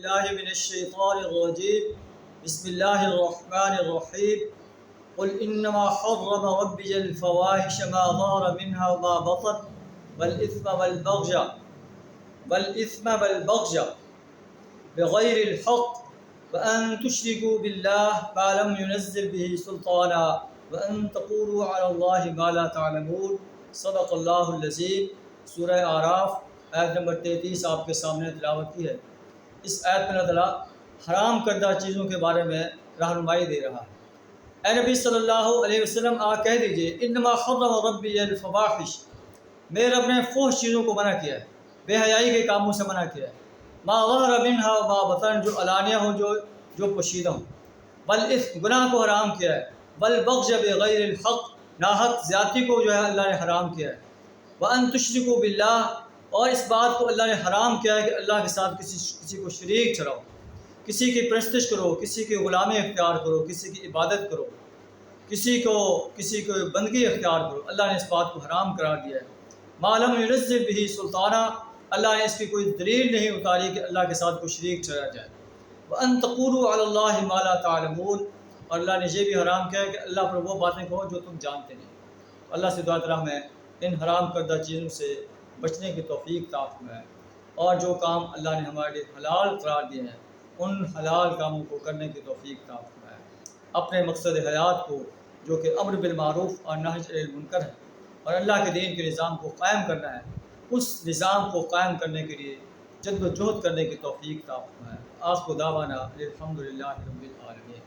بالله من الشيطان الرجيم بسم الله الرحمن الرحيم قل إنما حرم ربي الفواحش ما ظهر منها وما بطن والإثم والبغي بغير الحق وأن تشركوا بالله ما لم ينزل به سلطانا وأن تقولوا على الله ما لا تعلمون صدق اللہ العظیم۔ سورہ اعراف آیت نمبر 33 آپ کے سامنے تلاوت کی ہے۔ اس آیت میں اللہ تعالیٰ حرام کردہ چیزوں کے بارے میں رہنمائی دے رہا ہے۔ اے نبی صلی اللہ علیہ وسلم آپ کہہ دیجئے انما حرم ربی الفواحش، میرے رب نے فحش چیزوں کو منع کیا ہے، بے حیائی کے کاموں سے منع کیا ہے، ما ظہر منہا وما بطن، جو علانیہ ہوں جو پوشیدہ ہوں، والاثم، گناہ کو حرام کیا ہے، والبغی بغیر الحق، ناحق زیادتی کو جو ہے اللہ نے حرام کیا ہے، وان تشرکوا باللہ، اور اس بات کو اللہ نے حرام کیا ہے کہ اللہ کے ساتھ کسی کو شریک ٹھہراؤ، کسی کی پرستش کرو، کسی کی غلامی اختیار کرو، کسی کی عبادت کرو، کسی کو بندگی اختیار کرو، اللہ نے اس بات کو حرام قرار دیا ہے۔ ما لم ينزل به سلطانہ، اللہ نے اس کی کوئی دلیل نہیں اتاری کہ اللہ کے ساتھ کوئی شریک ٹھہرایا جائے۔ وَأَن تَقُولُوا عَلَى اللَّهِ مَا لَا تَعْلَمُونَ، اور اللہ نے یہ بھی حرام کیا ہے کہ اللہ پر وہ باتیں کہو جو تم جانتے نہیں۔ اللہ سے دعا کرم ہے ان حرام کردہ چیزوں سے بچنے کی توفیق عطا فرمائے، اور جو کام اللہ نے ہمارے لیے حلال قرار دیے ہیں ان حلال کاموں کو کرنے کی توفیق عطا فرمائے۔ اپنے مقصد حیات کو جو کہ امر بالمعروف اور نہی عن المنکر ہے اور اللہ کے دین کے نظام کو قائم کرنا ہے، اس نظام کو قائم کرنے کے لیے جد و جہد کرنے کی توفیق عطا فرمائے۔ آخر دعوانا الحمدللہ رب العالمین۔